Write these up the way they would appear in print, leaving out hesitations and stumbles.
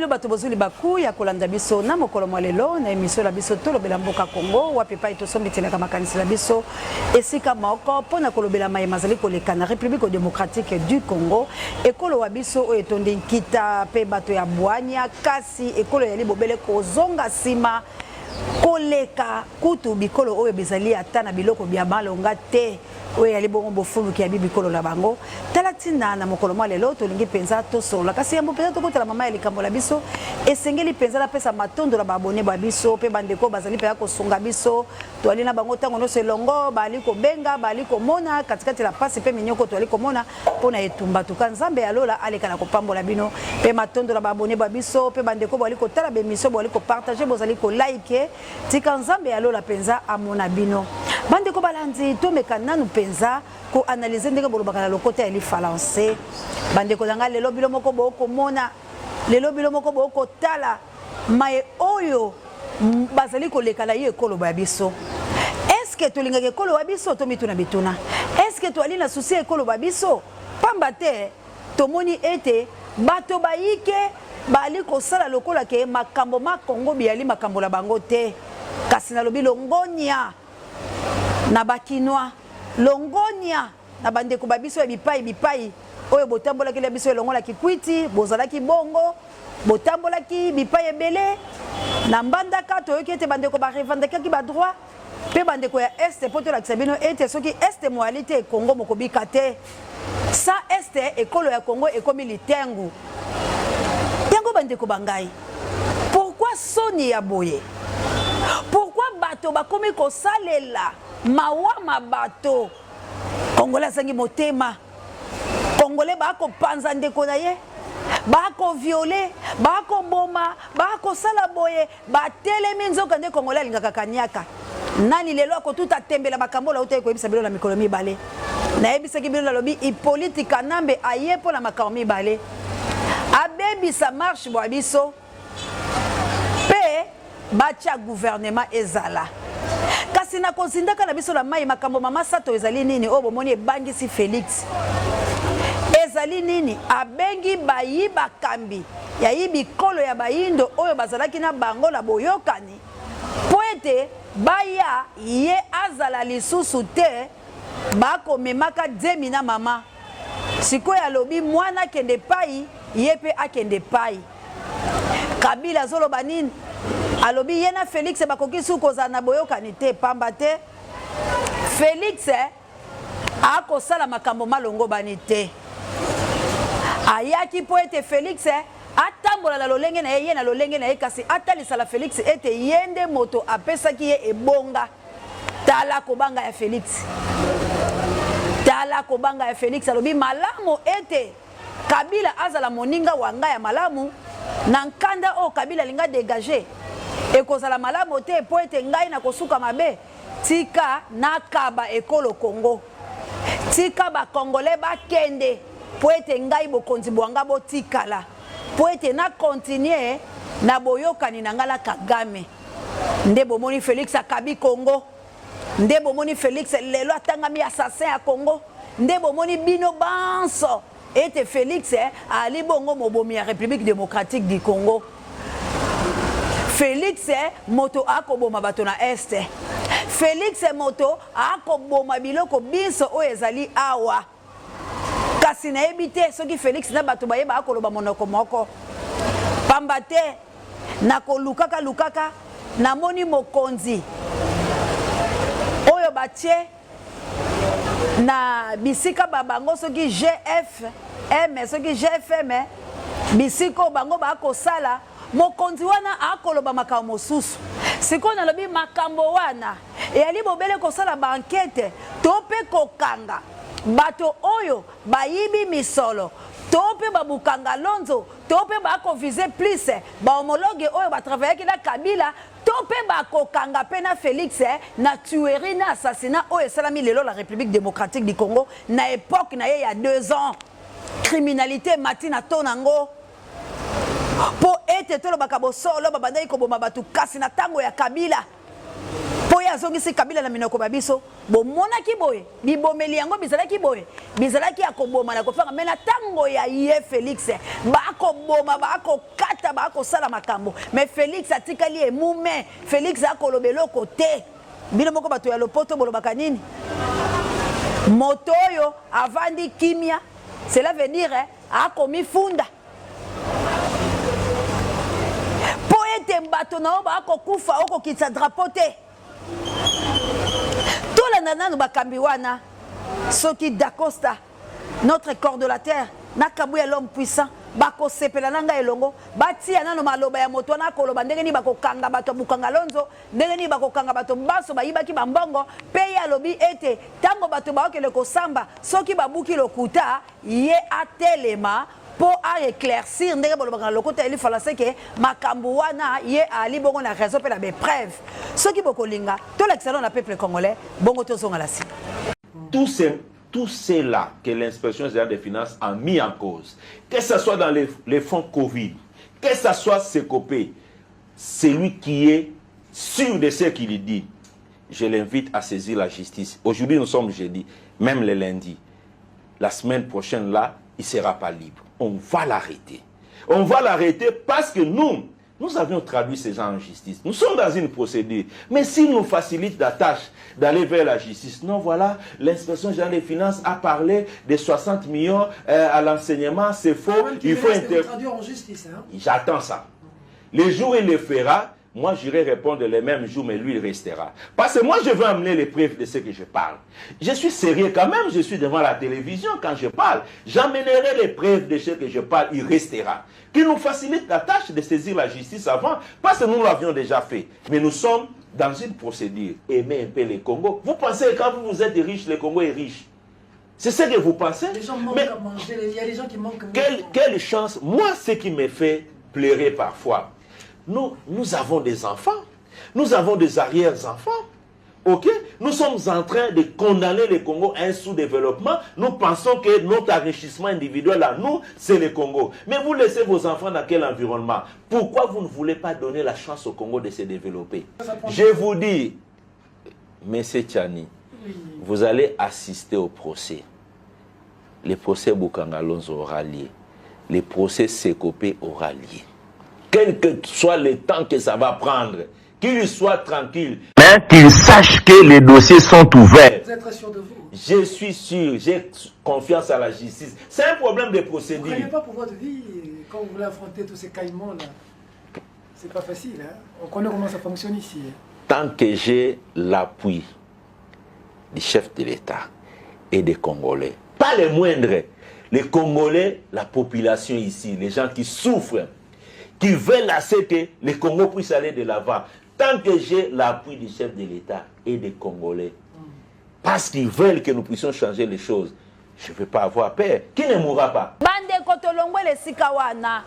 bato bozuli baku ya kolanda biso na mokolo mwalelo na emission la biso to lobela mboka Congo wapi pa itosombi tina kama kanisi la biso esika moko pona kolobela maye mazali koleka na République démocratique du Congo ekolo wa biso o etonde nkita pe bato ya bwanya kasi ekolo ya libobele kozonga sima koleka kutu bikolo oyo bezali ata na biloko bya malonga te oyo ya libongo bofulu ki ya bibikolo la bango talatina na mokolo mwa lelo tolingi penza to solo kasi yambo penza to kotala mama ya likambo la biso esengeli penza la pesa matondo la babone ba biso pe bandeko bazali pe ko songa biso to ali na bango tango no selongo bali ko benga bali ko mona katikati la pasi pe minyoko to ali ko mona pona etumba to kanzambe ya lola aleka na kopambola bino pe matondo la babone ba biso pe bandeko bali ko tala be miso bali ko partager bozali ko like tika nzambe ya lola penza amona bino bandeko balandi to mekana nu penza ko analyser ndenge bolobaka na lokota ya lifalancé bandeko nanga lelo bilo moko boko mona lelo bilo moko boko tala maye oyo bazali ko lekala ye ekolo ba biso est-ce que to lingaka ekolo ba biso to mituna bituna est-ce que to ali na souci ekolo ba biso pamba te to moni ete bato bayike bali ko sala lokola ke makambo ma Congo biali makambo la bango te kasi na lobi longonya na bakinoa longonya na bandeko babiso ya bipai oyo botambola ki biso longola ki kwiti bozala ki bongo botambola ki bipai ebele na mbandaka to yoki ete bandeko ba revendaka ki ba droit pe bandeko ya este poto la kisabino ete soki este moalité Congo mokobika te sa este ekolo ya Congo ekomi litengu tengo bandeko bangai pourquoi soni ya boye pourquoi bato bakomi ko salela mawama bato Congolais sangi motema Congolais bako panza ndeko na ye bako violer bako boma bako sala boye batelemi nzoka nde Congolais lingaka kanyaka nani lelo ako tuta tembela makambo la utaye ko ebisa bilo na mikolo mibale na ebisa ki bilo na lobi Hippolyte Kanambe ayepo na makambo mibale abebisa marche bo biso pe bacha gouvernement ezala kasi na kozindaka na biso la mai makambo mama sato ezali nini o bomoni ebangisi Félix ezali nini abengi bayi bakambi ya yibi kolo ya bayindo oyo bazalaki na bango la boyokani poete baya ye azala lisusu te bako memaka demi na mama sikoyo alobi mwana kende pai ye pe akende pai Kabila zolo banini alobi yena Félix bakoki suko za na boyokani te pamba te Félix ako sala makambo malongo bani te ayaki po ete Félix atambola na lolenge na ye na lolenge na ye kasi atalisa la Félix ete yende moto apesaki ye ebonga tala kobanga ya Félix tala kobanga ya Félix alobi malamu ete Kabila azala moninga wanga ya malamu na nkanda o Kabila linga dégager ekozala malamu te po ete ngai na kosuka mabe tika nakaba ekolo Congo tika ba Congolais bakende po ete ngai bokonzi bwanga botikala po ete na continuer na boyokani na ngala Kagame nde bomoni Félix akabi Congo nde bomoni Félix lelo atangami assassin ya Congo nde bomoni bino banso ete Félix ali bongo mobomi ya République démocratique du Congo Félix moto akoboma bato na este Félix moto akoboma biloko biso o ezali awa kasi na ebite soki Félix na bato bayeba akoloba monoko moko pamba te na kolukaka lukaka na moni mokonzi oyo batie na bisika babango soki GFM soki GFM bisiko bango bakosala mokonzi wana akoloba makambo mosusu siko na lobi makambo wana eyali bobele kosala bankete to pe kokanga bato oyo bayibi misolo to pe babukanga lonzo to pe bakovize plus ba homologue oyo batravaillaki na Kabila to pe bakokanga pe na Félix na tuerie na assassinat oyo esalami lelo la République démocratique du Congo na époque na ye ya 2 ans criminalité matina tonango po ete tolo bakabo solo babandai ko boma batu kasi na tango ya Kabila po ya zongisi Kabila na minoko babiso bo mona ki boye bibomeli yango bizalaki boye bizalaki akoboma na kofanga mena tango ya ye Félix bako boma bako kata bako sala makambo mais Félix atikali emume Félix akolobelo côté bino moko bato ya lopoto bolobaka nini moto oyo avandi kimia cela veut dire akomi funda po ete mbato na oba akokufa okokitsa drapeau te tolanda nanu bakambi wana soki Dacosta notre coordonnateur nakabuya l'homme puissant bako sepela nanga elongo batia nanu maloba ya moto na koloba ndenge ni bakokanga bato bukanga lonzo ndenge ni bakokanga bato baso bayibaki bambongo pe ya lobi ete tango bato baokele kosamba soki babuki lokuta ye atelema pour éclaircir ndenge bolobaka lokota eli falase ke makambo wana ye ali bongo na raison pe la preuve soki bokolinga to l'excellent na peuple congolais bongo tozonga la si tout cela que l'inspection générale des finances a mis en cause, que ce soit dans les fonds Covid, que ce soit Secopé, celui qui est sûr de ce qu'il dit, je l'invite à saisir la justice. Aujourd'hui, nous sommes jeudi, même le lundi. La semaine prochaine, là, il ne sera pas libre. On va l'arrêter. On va l'arrêter parce que nous avions traduit ces gens en justice. Nous sommes dans une procédure. Mais s'il nous facilite la tâche d'aller vers la justice, non, voilà, l'inspection générale des finances a parlé de 60 millions à l'enseignement, c'est faux. Il faut traduire en justice. Hein? J'attends ça. Les jours où il le fera, moi j'irai répondre les mêmes jours, mais lui il restera. Parce que moi je veux amener les preuves de ce que je parle. Je suis sérieux quand même, je suis devant la télévision quand je parle. J'amènerai les preuves de ce que je parle, il restera. Qu'il nous facilite la tâche de saisir la justice avant, parce que nous l'avions déjà fait. Mais nous sommes dans une procédure. Aimez un peu le Congo. Vous pensez que quand vous êtes riche, le Congo est riche. C'est ce que vous pensez? Les gens manquent à manger, il y a des gens qui manquent à manger. Quelle chance. Moi, ce qui me fait pleurer parfois, nous avons des enfants, nous avons des arrière-enfants, ok? Nous sommes en train de condamner le Congo à un sous-développement. Nous pensons que notre enrichissement individuel à nous, c'est le Congo. Mais vous laissez vos enfants dans quel environnement? Pourquoi vous ne voulez pas donner la chance au Congo de se développer? Je vous dis, M. Tchani, vous allez assister au procès. Le procès Bokanga Lonzo aura lieu. Le procès Sekopé aura lieu. Quel que soit le temps que ça va prendre, qu'il soit tranquille. Mais qu'il sache que les dossiers sont ouverts. Vous êtes très sûr de vous? Je suis sûr, j'ai confiance à la justice. C'est un problème de procédure. Vous ne croyez pas pour votre vie quand vous voulez affronter tous ces caïmans-là? C'est pas facile, hein? On connaît comment ça fonctionne ici. Hein? Tant que j'ai l'appui du chef de l'État et des Congolais, pas les moindres, les Congolais, la population ici, les gens qui souffrent, qui veulent assez que le Congo puisse aller de l'avant. Tant que j'ai l'appui du chef de l'État et des Congolais, parce qu'ils veulent que nous puissions changer les choses, je ne vais pas avoir peur. Qui ne mourra pas? Bande Kotolongwe le Sikawana.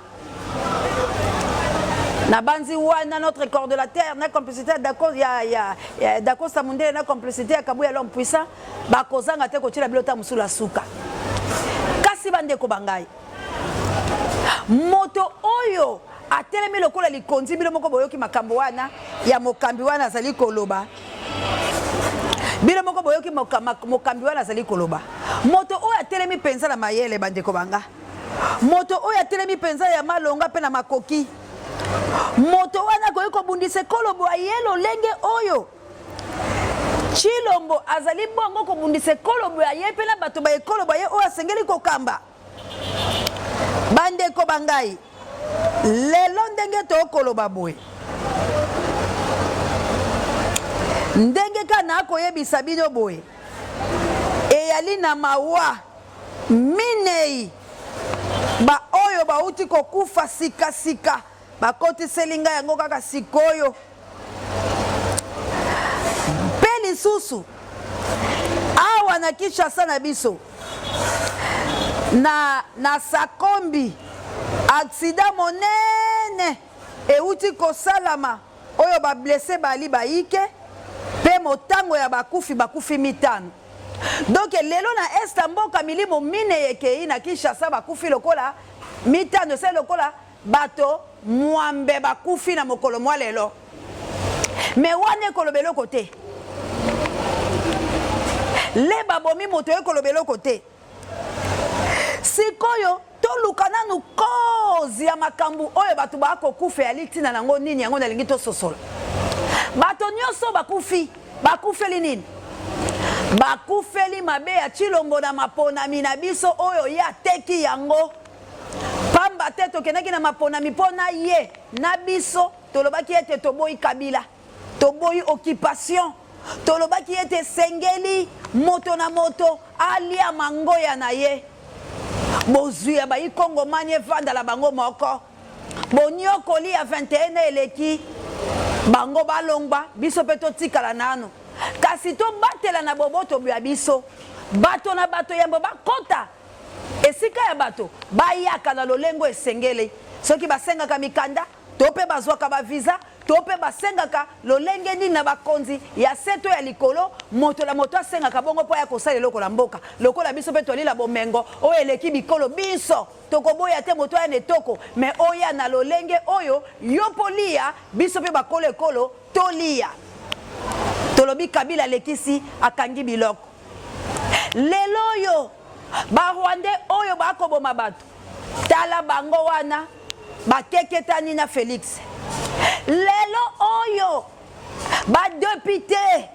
Na banzi wana notre coordonnateur na complicité d'accord ya d'accord Samundele na complicité ya Kabuya l'homme puissant ba kozanga te ko tila bilota musula suka. Kasi bande ko bangai. Moto oyo atelemi lokola likonzi bilo moko boyoki makambo wana ya mokambi wana azali koloba bilo moko boyoki mokambi wana azali koloba moto oyo atelemi penza na mayele bandeko banga moto oyo atelemi penza ya malonga pe na makoki moto wana koyiko bundise kolobo ayelo lenge oyo Chilombo azali bongo ko bundise kolobo aye pe na bato ba ekolobo aye oyo asengeli kokamba bandeko bangai lelo ndenge to koloba boye ndenge kana koyebisa bino boye eyali na mawa minei ba oyo bauti kokufa sika bakoti selinga yango kaka sikoyo pe lisusu awa na Kinshasa na biso na Sakombi accident monene euti kosalama oyo ba blessé bali baike pe motango ya bakufi mitano donc lelo na est mboka milimo mine yekei na Kinshasa bakufi lokola mitano se lokola bato mwambe bakufi na mokolo mwa lelo mais wane kolobelo kote le babomi moto ekolobelo côté sikoyo toluka nanu kozi ya makambu oyo bato bakokufa ya litina nango nini yango nalingi tososola bato nyonso bakufeli nini bakufeli mabe ya Tshilombo na maponami na biso oyo ya teki yango pamba te tokendaki na maponami mpona ye na biso tolobaki ete toboyi Kabila toboyi occupation tolobaki ete sengeli moto na moto alia mangoya na ye bozwi ya bayi kongomani evandala bango moko bonyokoli ya 21 eleki bango balongba biso mpe totikala nano kasi tobatela na boboto ya biso bato na bato yambo bakota esika ya bato bayaka na lolengo esengele soki basengaka mikanda to mpe bazwaka bavisa to mpe basengaka lolenge nini na bakonzi ya seto ya likolo moto na moto asengaka bongo mpo ya kosala eloko na mboka lokola biso mpe tolila bomengo oyo eleki bikolo biso tokoboya te moto ya netoko me oya na lolenge oyo yo polia biso mpe bakolo ekolo tolia tolobi Kabila lekisi akangi biloko lelo oyo barwandais oyo bakoboma bato tala bango wana bakeketani na Félix lelo oyo badepute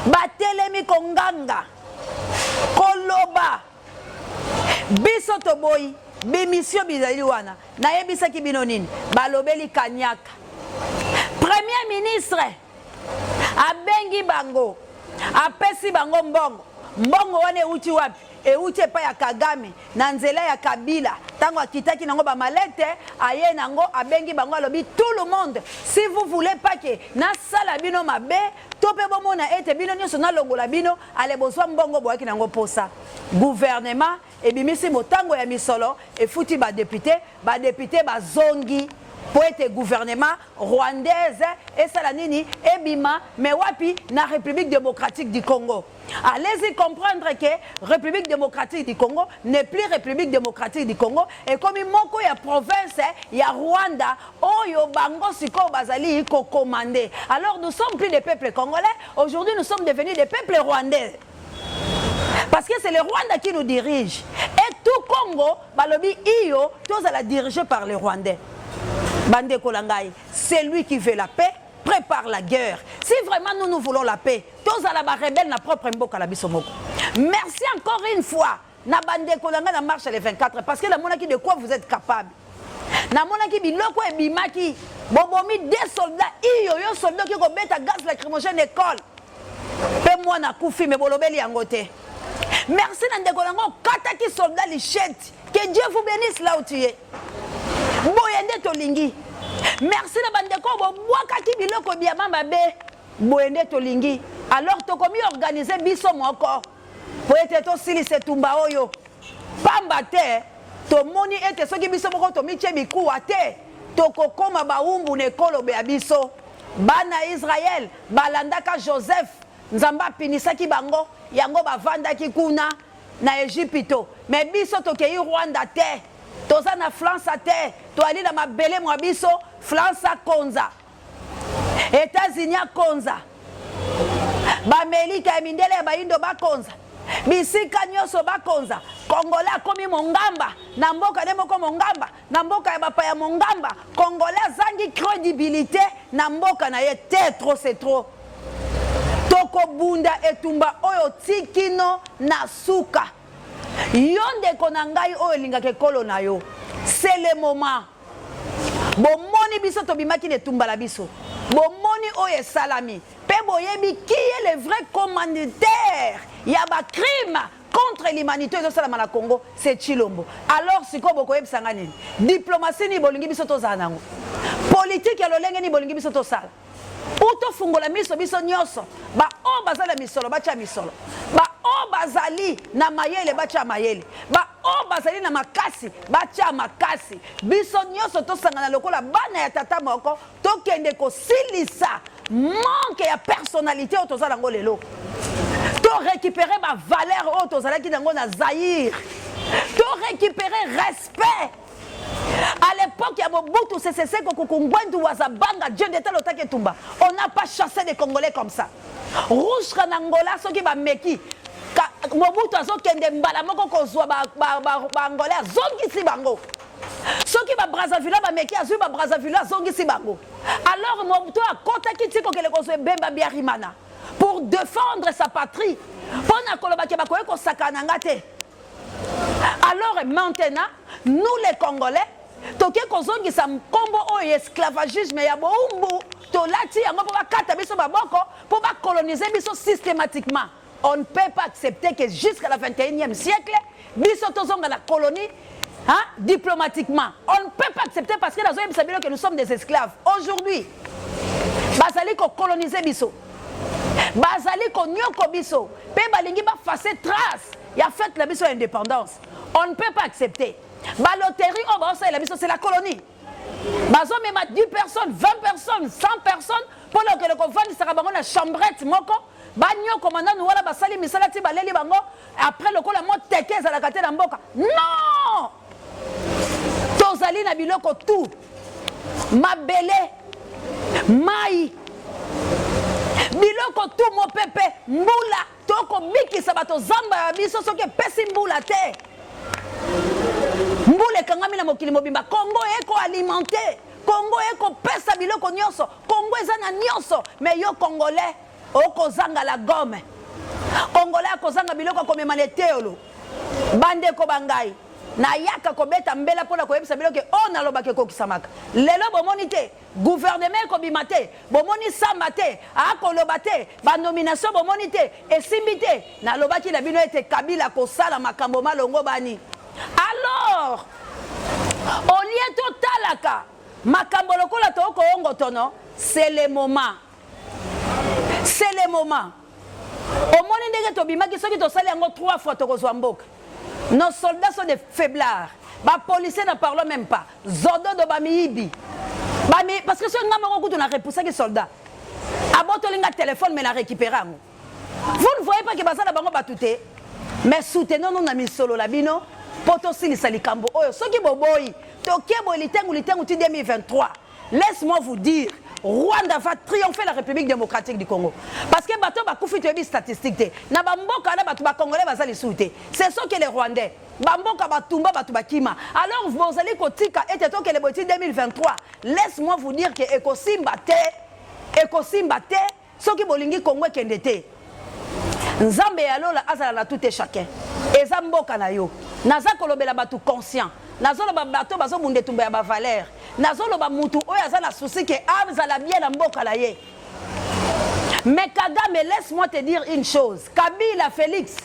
batelemi konganga koloba biso toboyi bimisio bizali wana nayebisaki bino nini balobeli Kanyaka premier ministre abengi bango apesi bango mbongo wana euti wapi euti epai ya Kagame na nzela ya Kabila tango akitaki nango bamalete aye nango abengi bango alobi tout le monde si vous voulez pas que nasala bino mabe to pe bomona ete bino nyonso nalongola bino ale bozwa mbongo boyaki nango posa gouvernement ebimisi motango ya misolo efuti badepute bazongi po ete gouvernement rwandaise esala nini ebima me wapi na République démocratique du Congo. Allez-y comprendre que République démocratique du Congo n'est plus République démocratique du Congo et comme moko ya province ya Rwanda oyo bango siko bazali ko commander. Alors nous sommes plus des peuples congolais, aujourd'hui nous sommes devenus des peuples rwandais. Parce que c'est le Rwanda qui nous dirige. Et tout Congo, balobi iyo, tous à la dirigée par les Rwandais. Bande Kolangai, c'est lui qui veut la paix, prépare la guerre. Si vraiment nous voulons la paix, tous à la rebelle na propre mboka la bisomoko. Merci encore une fois. Na Bande Kolanga na marche les 24 parce que la monaki de quoi vous êtes capable. Na monaki biloko e bimaki bobomi des soldats iyo yo soldat qui ko beta gaz lacrymogène école. Pe moi na kufi me bolobeli yangote. Merci na ndekolango kataki soldat lichette. Que Dieu vous bénisse là où tu es. Boyende tolingi. Merci na bandeko bo wakati biloko biama mabe. Boyende tolingi. Alors tokomi organiser biso moko. Po ete to sili se tumba oyo. Pamba te to moni ete soki biso moko to miche bikuwa te. Toko koma baumbu nekolo be biso. Bana Israël balandaka Joseph nzamba pinisaki bango yango bavandaki kuna na Egypto. Mais biso tokei Rwanda te. Toza na France te, toali na mabele mwa biso, France konza. États-Unis konza. Bamelika ya mindele ya baindo bakonza. Bisika nyoso bakonza. Congolais komi mongamba, na mboka ne moko mongamba, na mboka ya bapa ya mongamba. Congolais zangi crédibilité, na mboka na ye te trop c'est trop. Toko bunda etumba oyo tikino na suka. Yonde konangai oyo lingake kolo na yo. C'est le moment. Bomoni biso to bimaki ne tumbala biso. Bomoni oyo salami. Pe boyebi qui est le vrai commanditaire. Ya ba crime contre l'humanité de salama na Congo, c'est Tshilombo. Alors siko boko yebisanga nini? Diplomatie ni bolingi biso to zanango. Politique ya lolenge ni bolingi biso to sala. Uto fungola miso biso nyoso. Ba o bazala misolo bacha misolo. Ba o bazali na mayele bacha mayele. Ba o bazali na makasi bacha makasi. Biso nyoso to sangana lokola bana ya tata moko to kende ko silisa manque ya personnalité au tozala ngo lelo. To récupérer ma valeur au tozala ki nango na Zaïre. To récupérer respect. À l'époque, il y a Mobutu CCC, Kokukungwendu, Wazabanga, Dieu d'État, Lotaketumba. On n'a pas chassé des Congolais comme ça. Rouge Kanangola, ceux qui va meki. Mobutu azo kende mbala moko kozwa Angolais, zongi si bango. Ceux qui va Brazzaville, va meki, azu ba Brazzaville, zongi si bango. Alors Mobutu a contacté Tiko Kele Kozwe Bemba Biarimana pour défendre sa patrie. Pour na koloba ke bakoye ko sakanangate. Alors maintenant, nous les Congolais, toke kozongi sa kombo o esclavagisme ya boumbu, to lati yango po ba kata biso baboko, po ba coloniser biso systématiquement. On ne peut pas accepter que jusqu'à la 21e siècle, biso tozonga la colonie hein, diplomatiquement. On ne peut pas accepter parce que que nous sommes des esclaves. Aujourd'hui, bazali ko coloniser biso. Bazali ko nyoko biso. Pe balingi ba face trace. Il a fait la biso indépendance. On ne peut pas accepter. Baloterie, on va la biso, c'est la colonie. Bazo même à 10 personnes, 20 personnes, 100 personnes, pour que le conflit sera dans la chambrette moko. Bagno commandant nous voilà basali misalati baleli bango après le coup la mort tekez à la carte d'amboka. Non! Tozali na biloko tout. Mabele, mai. Biloko tout mon pépé, mbula, toko miki sabato zamba biso soke pesi mbula te. Mbule kangami na mokili mobimba Congo eko alimenter, Congo eko pesa biloko nyonso, Congo ezana nyonso, mais yo Congolais oko zanga la gomme. Congolais ako zanga biloko komema le teolo. Bande ko bangai. Na yaka ko beta mbela pona ko yebisa biloko on alobake ko kisamaka. Lelo bomoni te, gouvernement ko bimate, bomoni samate, ako lobate, ba nomination bomoni te, esimbite, na lobaki na bino ete Kabila ko sala makambo malongo bani. Alors, au lieu de talaka, makambo lokola to ko ongo tono, c'est le moment. C'est le moment. Au moment où tu as dit que 3 fois nos soldats sont des faiblards. Les policiers ne parlent même pas. Zodo de Bamiibi. Parce que si on a repoussé les soldats, on a téléphone, mais on a récupéré. Vous ne voyez pas que ça a été mais soutenons-nous dans le solo labino. Potosi li salikambo. Ceux qui boboy, Tokyo Litengu 2023. Laisse-moi vous dire. Rwanda va triompher la République démocratique du Congo. Parce que bateau va couper des statistiques. Na bamboka na batu ba congolais bazali souté. C'est ce que les Rwandais. Bamboka batumba batu bakima. Alors vous allez kotika et to que les boti 2023. Laisse-moi vous dire que ekosimba te ce qui bolingi Congo kendete. Nzambe alola azala na tout et chacun. Eza mboka na yo. Naza kolobela batu conscient. Nazolo ba bato bazo bunde tumba ya ba valeur. Nazolo ba mutu oyo azala souci que azala bien na mboka la ye. Mais Kagame, laisse-moi te dire une chose. Kabila Félix.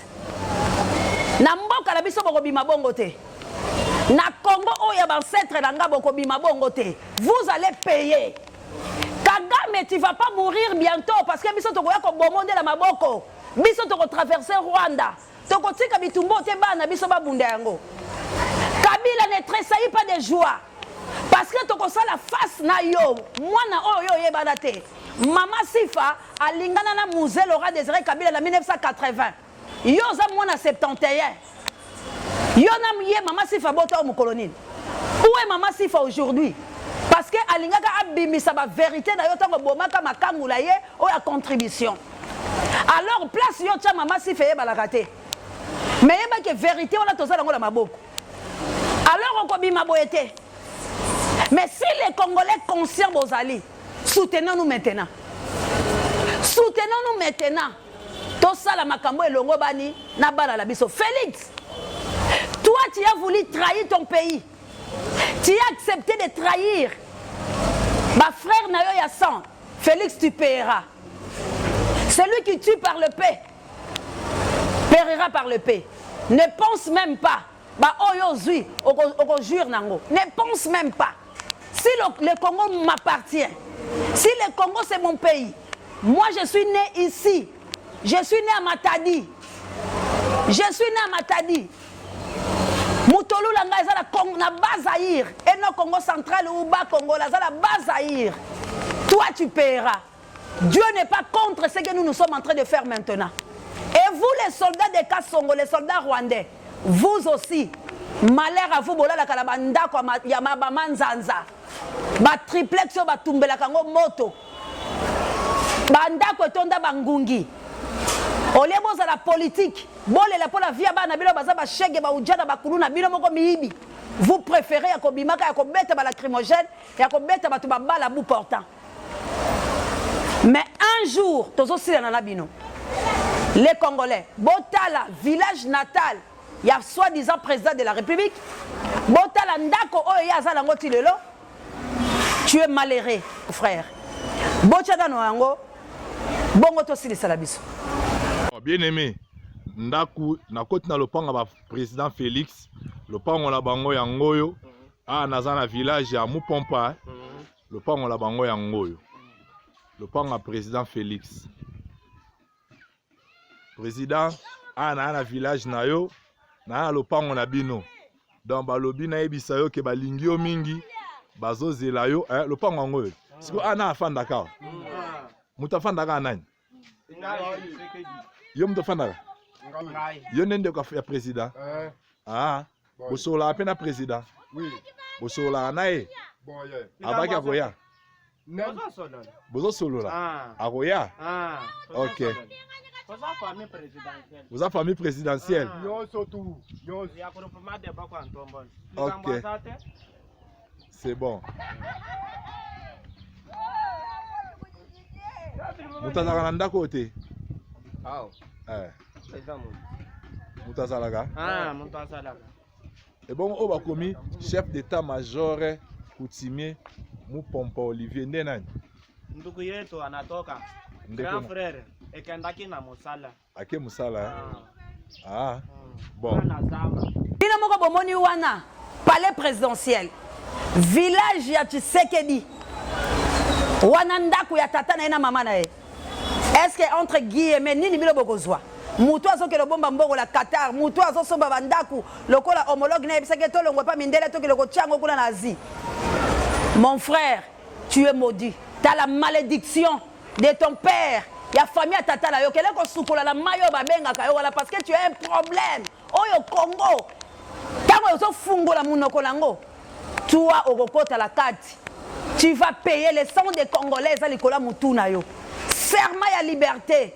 Na mboka la biso boko bima bongo te. Na Congo oyo ba ancêtre na nga boko bima bongo te. Vous allez payer. Kagame, tu vas pas mourir bientôt parce que biso to koya ko bomonde la maboko. Biso to ko traverser Rwanda. To ko tika bitumbo te bana biso ba bunda yango. Kabila ne tressaillit pas de joie. Parce que tu as la face na yo. Moi na oyo yebana te. Mama Sifa a lingana na musée Laura Désiré Kabila en 1980. Yo za moi na 71. Yo na miye Mama Sifa bota au colonel. Où est Mama Sifa aujourd'hui? Parce que alingaka abimisa ba vérité na yo tango bomaka makangula ye o ya contribution. Alors place yo tia Mama Sifa yebala raté. Mais yeba que vérité on a toza dans la maboko. Alors on kobima boyete. Mais si les Congolais conscients Bozali, soutenons-nous maintenant. Soutenons-nous maintenant. Tout ça la makambo et longo bani na bala la biso. Félix, toi tu as voulu trahir ton pays. Tu as accepté de trahir. Ma frère Nayo Yassan, Félix tu paieras. Celui qui tue par le paix, paiera par le paix. Ne pense même pas. Bah oyo zui, oko jure nango. Ne pense même pas. Si le Congo m'appartient, si le Congo c'est mon pays, moi je suis né ici, je suis né à Matadi, je suis né à Matadi. Moutolou langa eza na Bazaïr, et non Congo central ou bas Congo, la Bazaïr. Toi tu paieras. Dieu n'est pas contre ce que nous sommes en train de faire maintenant. Et vous les soldats des Kassongo, les soldats rwandais, vous aussi, malheur à vous bolala kala bandako ya mabama nzanza ba triplex ba tumbela kango moto bandako etonda bangungi olie boza la politique bolela po la via bana bilo baza ba shege ba ujana ba kuluna bino moko miibi vous préférez ya kobimaka ya kobeta ba lacrymogène ya kobeta ba tuba bala bout portant mais un jour tozo sila na bino les Congolais botala village natal il y a soi-disant président de la République botala ndako oyo ya za lango tilelo tu es malheureux frère bochana no yango bongo to silisa la biso bien aimé ndaku na koti na lopanga ba président Félix lopango la bango ya ngoyo naza na village ya Mupompa lopango la bango ya ngoyo lopango président Félix président na village na yo na lopango na bino donc balobi na yebisa yo ke balingi yo mingi bazozela yo lopango ngoyo siko na afandaka mutafandaka nani yo mutafandaka yo nende ko ya président bosola apena président bosola nae abaki akoya bozo solola akoya ok vous avez famille présidentielle ok c'est bon mutazaka na ndako te mutazalaka et bon on va commis chef d'état-major coutumier Mupompa Olivier nde nani ndugu yetu anatoka grand frère ekendaki na musala ake musala bon bino moko bomoni wana palais présidentiel village ya Tshisekedi wana ndako ya tata na ena mama na ye est-ce que entre guillemets nini bilo bokozwa mutu azokelo bomba mbongo la Qatar mutu azosomba bandaku lokola homologue na ebisake to longwe pa mindele to keloko tchango kuna na Asie. Mon frère, tu es maudit. Tu as la malédiction de ton père. Il y a famille à tata la yo kele ko sukola la mayo ba benga ka yo wala parce que tu as un problème. Oyo Congo. Tango yo fungola munoko lango. Toi okokota la kati. Tu vas payer les sang des Congolais à likola mutuna yo. Serment ya liberté.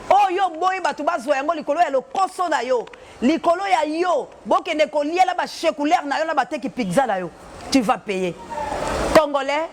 Oyo boy batu bazwa yango likolo ya lokoso na yo. Likolo ya yo bokende ko liela ba chekulaire na yo na bateki pizza na yo. Tu vas payer. Congolais,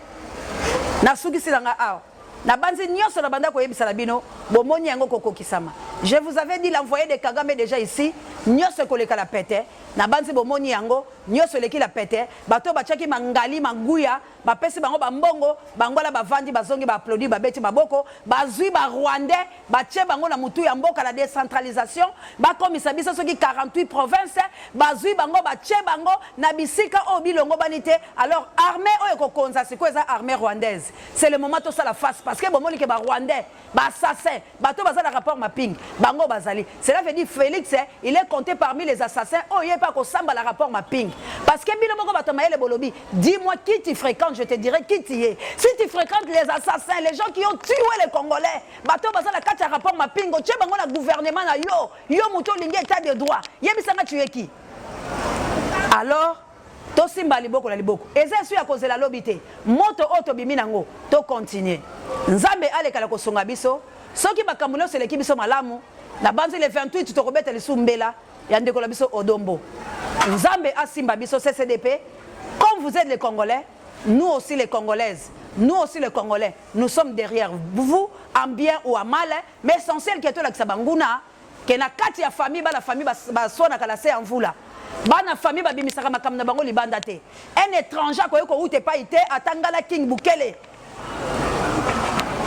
na suki silanga awa. Na banzi nyoso na banda ko yebisa bino, bomoni yango koko kisama. Je vous avais dit l'envoyé de Kagame déjà ici, nyoso koleka la pete, na banzi bomoni yango, nyoso leki la pete, bato bachaki mangali manguya, ba pesi bango ba mbongo, bangola ba vandi bazongi ba applaudi ba beti maboko, bazui ba rwandais, ba tie bango na mutu ya mboka la décentralisation, ba komisa biso soki 48 provinces, bazui bango ba tie bango na bisika o bilongo banité. Alors armée oyo ko konza siko eza armée rwandaise. C'est le moment to ça la face parce que bomoli ke ba rwandais, ba assassin, bato baza na rapport mapping, bango bazali. Cela veut dire Félix il est compté parmi les assassins. Oh yé pas ko samba la rapport mapping. Parce que bino moko bato maele bolobi, dis-moi qui tu fréquentes, je te dirai qui tu es. Si tu fréquentes les assassins, les gens qui ont tué les Congolais, bato baza la carte rapport mapping, tu bango na gouvernement na yo muto lingi état de droit. Yebisanga tu es qui? Alors to simba liboko la liboko. Eza su ya kozela lobité. Moto auto bimi nango, to continuer. Nzambe alekala ko songa biso, soki bakamulo seleki biso malamu, na banzi le 28 to kobeta lisumbela, ya ndeko la biso odombo. Nzambe asimba biso CCDP. Comme vous êtes les Congolais, nous aussi les Congolaises, nous aussi les Congolais, nous sommes derrière vous, en bien ou en mal, mais essentiel que tout la Sabanguna, que na kati ya famille, la famille ba sona kala se en vous là. Bana famille ba bimisaka makam na bango libanda te. Un étranger ko ute pa ite atangala King Bukele.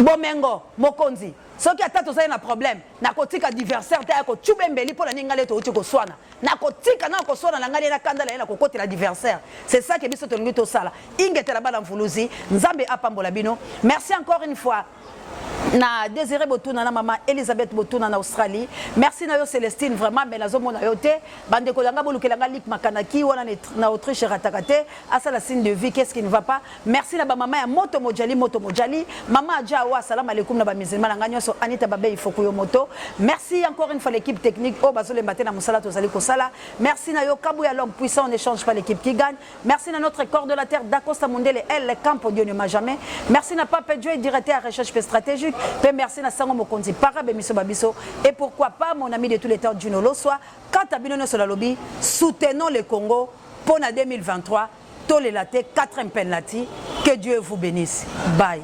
Bomengo, Mokonzi. Soki atato za na problème, na kotika adversaire ta ko tubembeli pour la ningale to uti ko swana. Na kotika na ko swana na ngale na kandala na ko koti l'adversaire. C'est ça que biso to ngito sala. Ingete la bala mfuluzi, Nzambe apambola bino. Merci encore une fois. na Désiré Botuna na maman Elisabeth Botuna na Australie. Merci na yo Célestine vraiment mais nazo mona yo te bande ko langa bolukelanga lik makanaki wana na Autriche ratakate asa la signe de vie qu'est-ce qui ne va pas. Merci na ba maman ya Moto Mojali maman Adjawa salam alaikum na ba musulman nga nyoso Anita Babe Ifoko yo moto. Merci encore une fois l'équipe technique oh bazole matin na musala tozali ko sala. Merci na yo Kabou ya l'homme puissant on n'échange pas l'équipe qui gagne. Merci na notre corps de la terre d'Acosta Mondele elle le camp Dieu ne m'a jamais. Merci na Pape Dieu directeur à recherche stratégique. Merci na sango mokonzi parabe miso babiso et pourquoi pas mon ami de tous les temps Juno Loswa quand abino sur la lobby soutenons le Congo pour 2023 tolelate 4 impelati que Dieu vous bénisse bye.